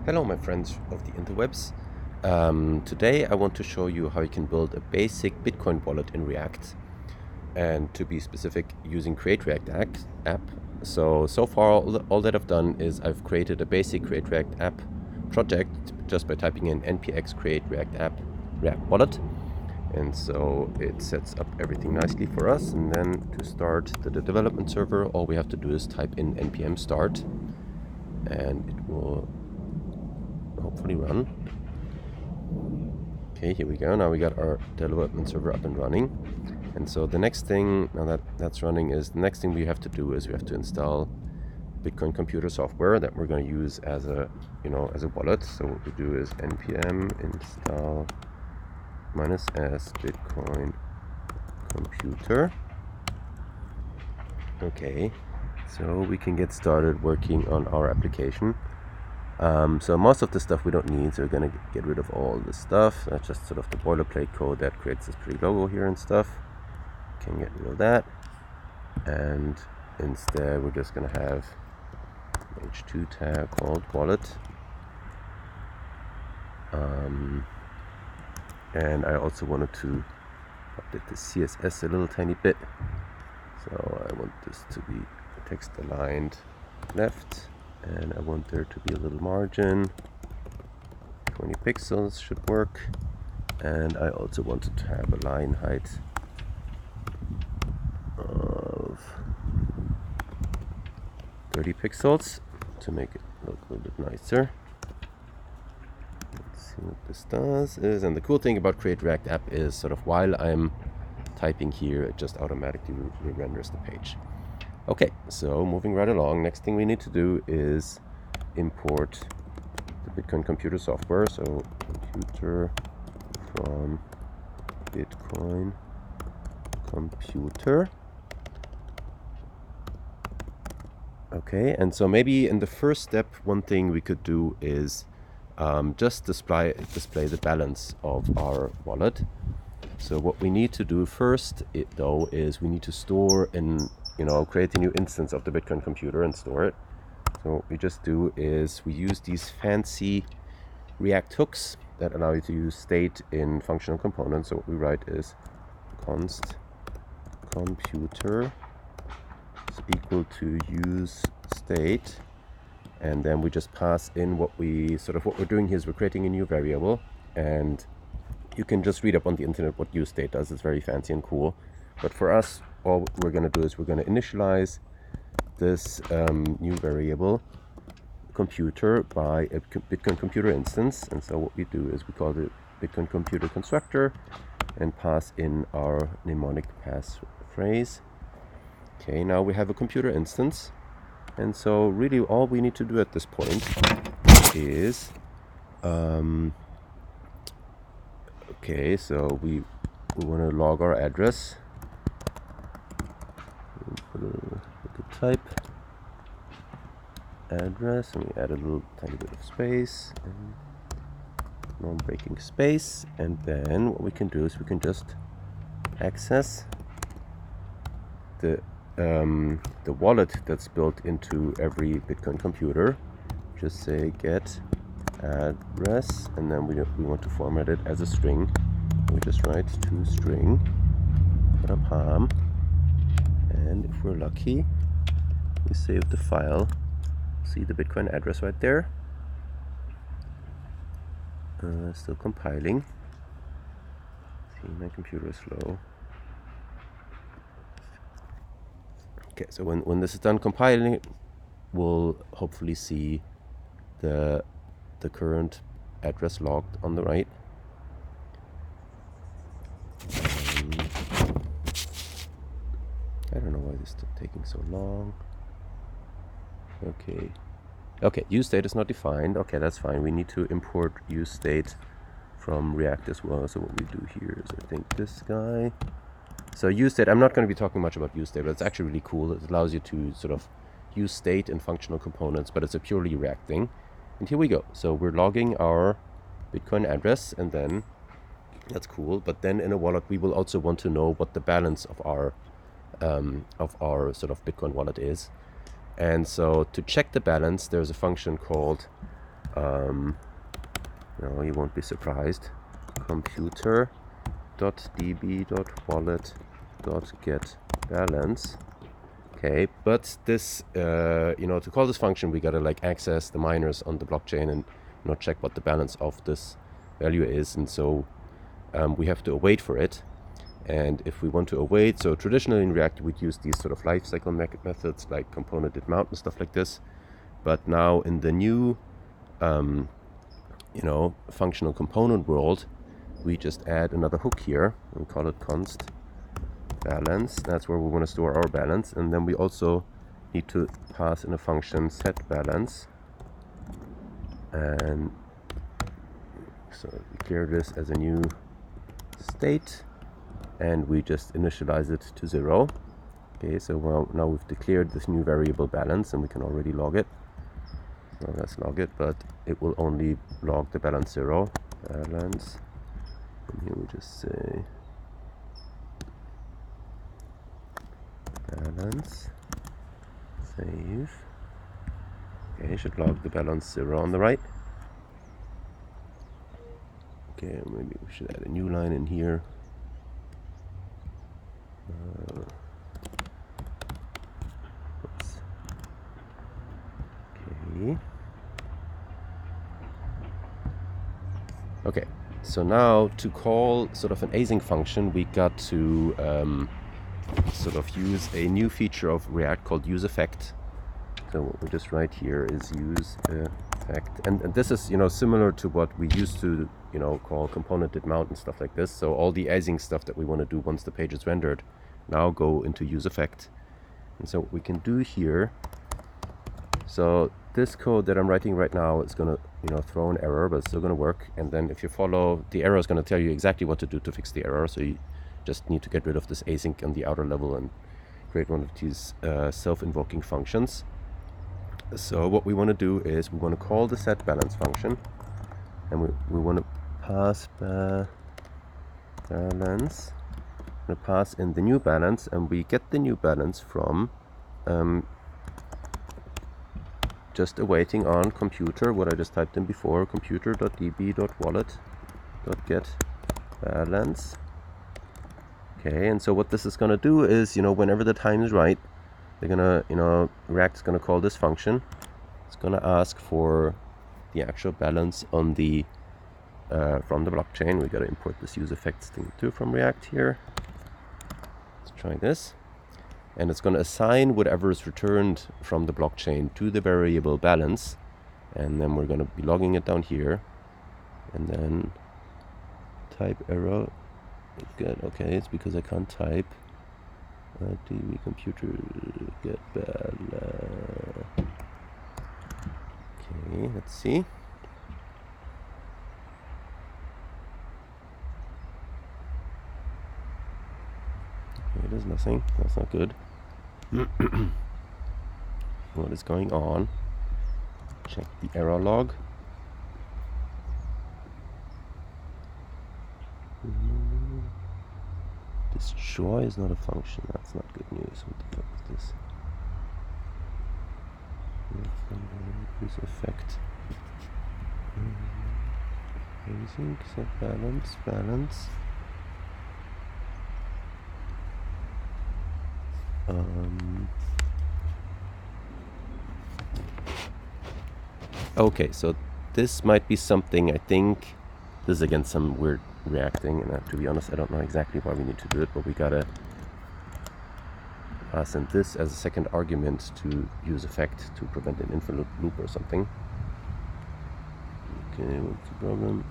Hello my friends of the interwebs. Today I want to show you how you can build a basic Bitcoin wallet in React, and to be specific, using Create React app. So far all that I've done is I've created a basic Create React app project just by typing in npx create react app react wallet, and so it sets up everything nicely for us. And then to start the development server, all we have to do is type in npm start, and it will hopefully run. Okay, here we go. Now we got our development server up and running. And so the next thing, now that that's running, is the next thing we have to do is we have to install Bitcoin computer software that we're going to use as a wallet. So what we do is npm install -s Bitcoin computer. Okay, so we can get started working on our application. So most of the stuff we don't need, so we're going to get rid of all this stuff. That's just sort of the boilerplate code that creates this pretty logo here and stuff. Can get rid of that, and instead we're just going to have an h2 tag called wallet. And I also wanted to update the CSS a little tiny bit. So I want this to be text aligned left, and I want there to be a little margin. 20 pixels should work. And I also wanted to have a line height of 30 pixels to make it look a little bit nicer. Let's see what this does is, and the cool thing about Create React app is sort of while I'm typing here, it just automatically re-renders the page. Okay, so moving right along, next thing we need to do is import the Bitcoin computer software. So computer from Bitcoin computer. Okay, and so maybe in the first step, one thing we could do is just display the balance of our wallet. So what we need to do first, though, is we need to store and create a new instance of the Bitcoin computer and store it. So what we just do is we use these fancy React hooks that allow you to use state in functional components. So what we write is const computer is equal to use state, and then we just pass in what we're doing here is we're creating a new variable, and you can just read up on the internet what use state does. It's very fancy and cool, but for us, all we're going to do is we're going to initialize this new variable computer by a Bitcoin computer instance. And so what we do is we call the Bitcoin computer constructor and pass in our mnemonic passphrase. Okay, now we have a computer instance, and so really all we need to do at this point is okay, so we want to log our address. Put a type address, and we add a little tiny bit of space and non-breaking space, and then what we can do is we can just access the wallet that's built into every Bitcoin computer. Just say get address, and then we want to format it as a string. We just write to string palm, and if we're lucky, we save the file. See the Bitcoin address right there. Still compiling. See, my computer is slow. Okay, so when this is done compiling, we'll hopefully see the current address logged on the right. I don't know why this is taking so long. Okay, use state is not defined. Okay, that's fine. We need to import use state from React as well. So what we do here is, I think, this guy. So use state, I'm not going to be talking much about use state, but it's actually really cool. It allows you to sort of use state in functional components, but it's a purely React thing. And here we go. So we're logging our Bitcoin address, and then that's cool. But then in a wallet, we will also want to know what the balance of our sort of Bitcoin wallet is. And so to check the balance, there's a function called No, you won't be surprised. computer.db.wallet.getBalance. Okay, but this, to call this function, we gotta like access the miners on the blockchain and check what the balance of this value is, and so we have to await for it. And if we want to await, so traditionally in React we'd use these sort of lifecycle methods like component did mount and stuff like this. But now in the new, functional component world, we just add another hook here and call it const balance. That's where we want to store our balance, and then we also need to pass in a function set balance, and so we clear this as a new state, and we just initialize it to 0. Okay, so now we've declared this new variable balance, and we can already log it. So let's log it, but it will only log the balance 0. Balance, and here we just say balance, save. Okay, should log the balance 0 on the right. Okay, maybe we should add a new line in here. Okay, so now to call sort of an async function, we got to sort of use a new feature of React called UseEffect. So what we just write here is UseEffect, and this is similar to what we used to call component did mount and stuff like this. So all the async stuff that we want to do once the page is rendered now go into UseEffect. And so what we can do here, so this code that I'm writing right now is going to throw an error, but it's still going to work. And then if you follow, the error is going to tell you exactly what to do to fix the error. So you just need to get rid of this async on the outer level and create one of these self-invoking functions. So what we want to do is we want to call the set balance function, and we want to pass balance. We're going to pass in the new balance, and we get the new balance from just awaiting on computer, what I just typed in before, computer.db.wallet.getBalance. Okay, and so what this is going to do is, whenever the time is right, they're going to, React's going to call this function. It's going to ask for the actual balance on the, from the blockchain. We got to import this UseEffects thing too from React here. Let's try this. And it's going to assign whatever is returned from the blockchain to the variable balance. And then we're going to be logging it down here. And then type error. Good. Okay, it's because I can't type. DB computer get balance. Okay, let's see. Okay, there's nothing. That's not good. What is going on? Check the error log. Destroy is not a function. That's not good news. What the fuck is this? UseEffect. Async set balance. Okay, so this might be something. I think this is again some weird reacting, and to be honest, I don't know exactly why we need to do it, but we gotta pass in this as a second argument to UseEffect to prevent an infinite loop or something. Okay, what's the problem?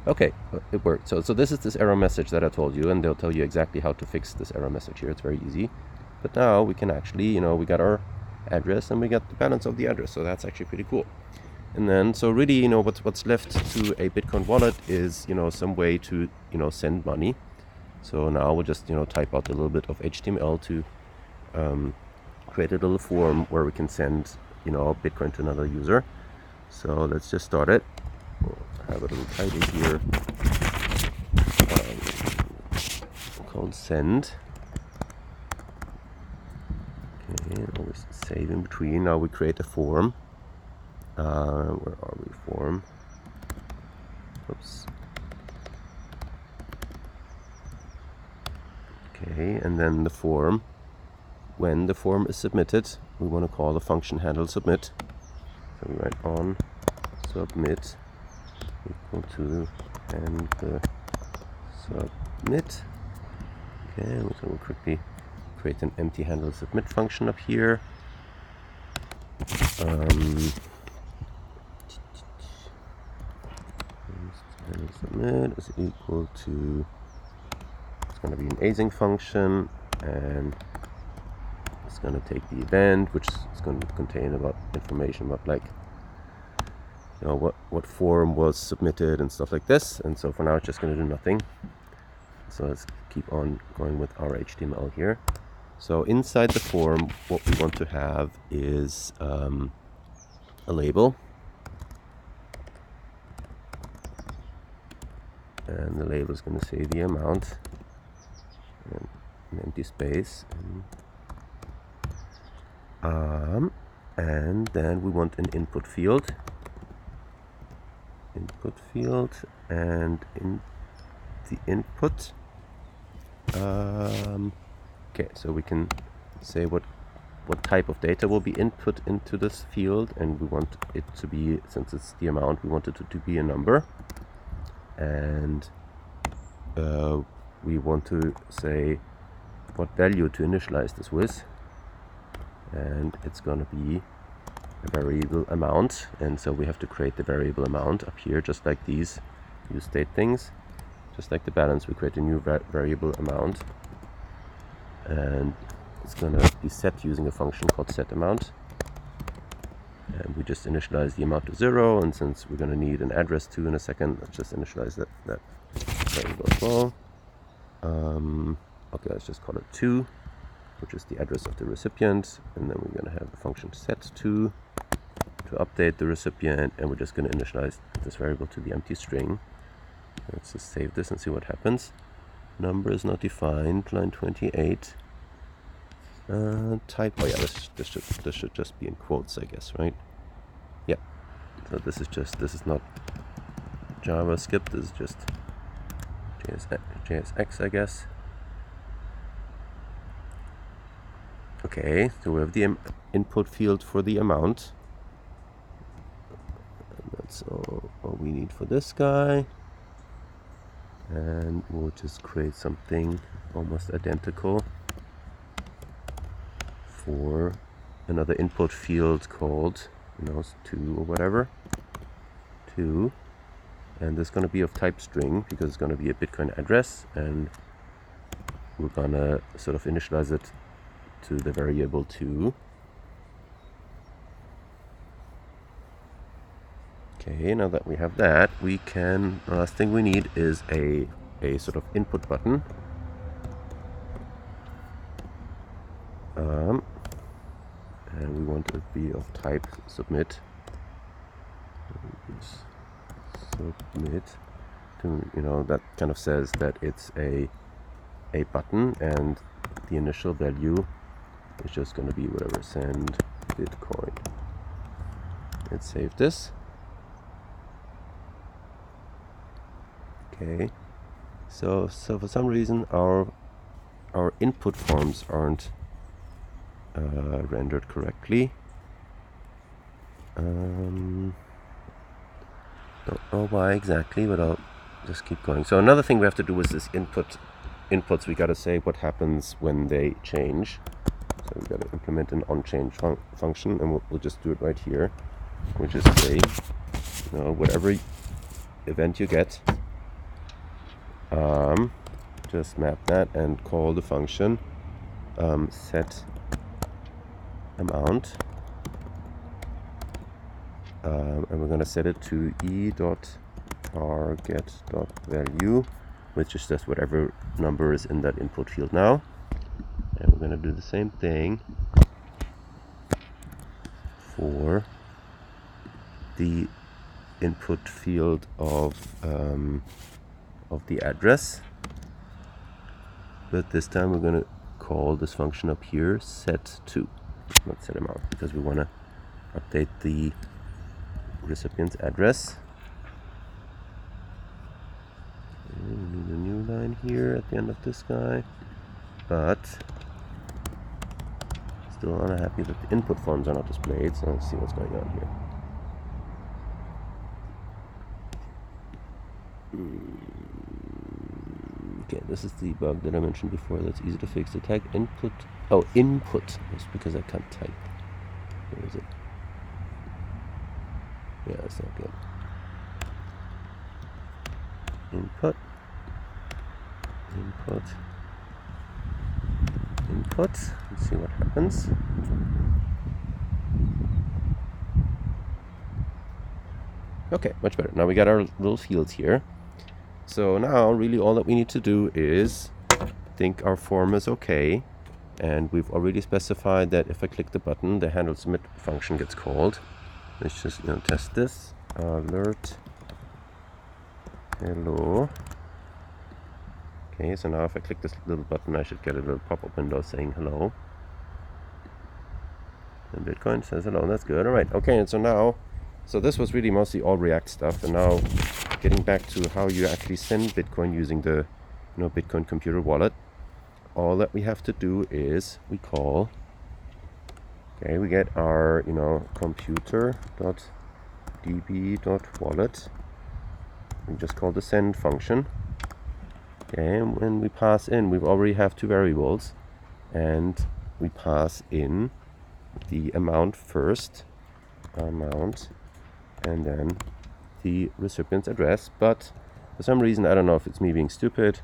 Okay, it worked. So this is this error message that I told you, and they'll tell you exactly how to fix this error message here. It's very easy. But now we can actually, we got our address and we got the balance of the address, so that's actually pretty cool. And then, so really, what's left to a Bitcoin wallet is, some way to, send money. So now we'll just, type out a little bit of HTML to create a little form where we can send, Bitcoin to another user. So let's just start it. We'll have a little title here called send. Okay, always save in between. Now we create a form. Where are we? Form. Oops. Okay, and then the form. When the form is submitted, we want to call the function handle submit. So we write on submit equal to handle submit. Okay, so we'll quickly create an empty handle submit function up here. Handle submit is equal to, it's going to be an async function, and it's going to take the event, which is going to contain about information about, like, you know, what form was submitted and stuff like this. And so for now it's just going to do nothing. So let's keep on going with our HTML here. So inside the form, what we want to have is a label. And the label is going to say the amount, and an empty space. And then we want an input field. And in the input, okay, so we can say what type of data will be input into this field, and we want it to be, since it's the amount, we want it to be a number. And we want to say what value to initialize this with, and it's going to be a variable amount. And so we have to create the variable amount up here, just like these use state things. Just like the balance, we create a new variable amount, and it's going to be set using a function called setAmount. And we just initialize the amount to 0, and since we're going to need an address too in a second, let's just initialize that variable as well. Okay, let's just call it 2, which is the address of the recipient, and then we're going to have the function set2 to update the recipient, and we're just going to initialize this variable to the empty string. Let's just save this and see what happens. Number is not defined, line 28. Type, oh yeah, this should just be in quotes, I guess, right? Yeah. So this is not JavaScript, this is just JSX, I guess. Okay, so we have the input field for the amount. And that's all we need for this guy. And we'll just create something almost identical for another input field called, 2 or whatever, 2, and this is going to be of type string because it's going to be a Bitcoin address, and we're going to sort of initialize it to the variable 2. Okay, now that we have that, we can, the last thing we need is a sort of input button. And we want it to be of type submit. Submit to, that kind of says that it's a button, and the initial value is just going to be whatever, send Bitcoin. Let's save this. Okay, so for some reason our input forms aren't rendered correctly. Don't know why exactly, but I'll just keep going. So another thing we have to do is this inputs. We got to say what happens when they change. So we got to implement an onChange function, and we'll just do it right here. We'll just say, whatever event you get, just map that and call the function set amount, and we're going to set it to e.target.value, which is just whatever number is in that input field now. And we're going to do the same thing for the input field of the address, but this time we're going to call this function up here set2, not set amount, because we want to update the recipient's address. Okay, we need a new line here at the end of this guy, but still unhappy that the input forms are not displayed, so let's see what's going on here. Okay, this is the bug that I mentioned before that's easy to fix. The tag input, input, is because I can't type. Where is it? Yeah, that's not good. Input, let's see what happens. Okay, much better. Now we got our little fields here. So now really all that we need to do is think our form is okay, and we've already specified that if I click the button, the handle submit function gets called. Let's just test this. Alert hello. Okay, so now if I click this little button, I should get a little pop-up window saying hello. And Bitcoin says hello. That's good. All right. Okay, and so this was really mostly all React stuff, and now getting back to how you actually send Bitcoin using the Bitcoin computer wallet. All that we have to do is we get our computer.db.wallet. We just call the send function. Okay, and when we pass in, we already have two variables, and we pass in the amount first, and then the recipient's address. But for some reason, I don't know if it's me being stupid,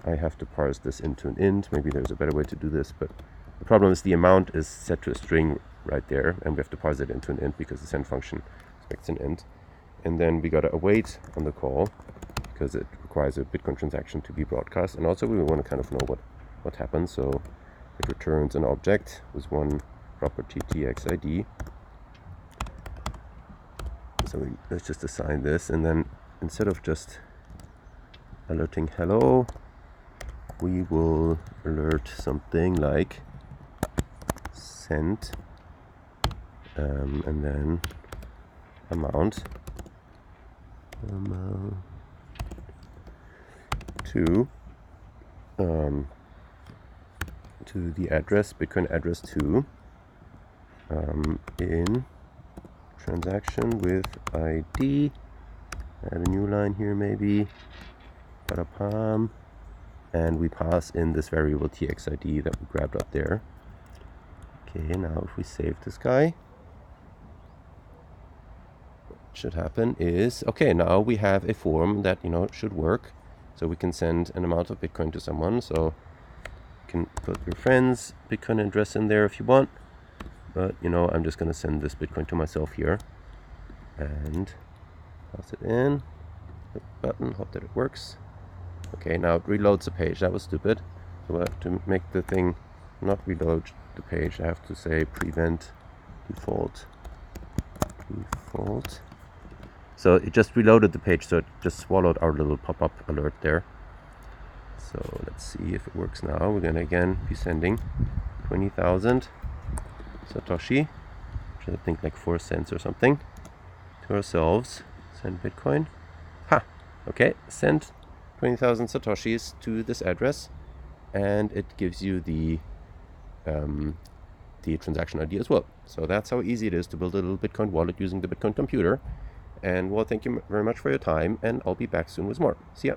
I have to parse this into an int. Maybe there's a better way to do this, but the problem is the amount is set to a string right there, and we have to parse it into an int because the send function expects an int. And then we gotta await on the call because it requires a Bitcoin transaction to be broadcast. And also we want to kind of know what happens. So it returns an object with one property txid. So let's just assign this, and then instead of just alerting hello, we will alert something like send and then amount to the address, Bitcoin address 2, in transaction with ID. Add a new line here maybe, and we pass in this variable txid that we grabbed up there. Okay, now if we save this guy, what should happen is, okay, now we have a form that should work. So we can send an amount of Bitcoin to someone. So you can put your friend's Bitcoin address in there if you want, but I'm just going to send this Bitcoin to myself here and pass it in. Click the button, hope that it works. Okay, now it reloads the page. That was stupid. So to make the thing not reload the page, I have to say prevent default. So it just reloaded the page, so it just swallowed our little pop-up alert there. So let's see if it works now. We're gonna again be sending 20,000 Satoshi, which I think like 4 cents or something, to ourselves. Send Bitcoin. Okay, send 20,000 Satoshis to this address, and it gives you the transaction ID as well. So that's how easy it is to build a little Bitcoin wallet using the Bitcoin computer. And well, thank you very much for your time, and I'll be back soon with more. See ya.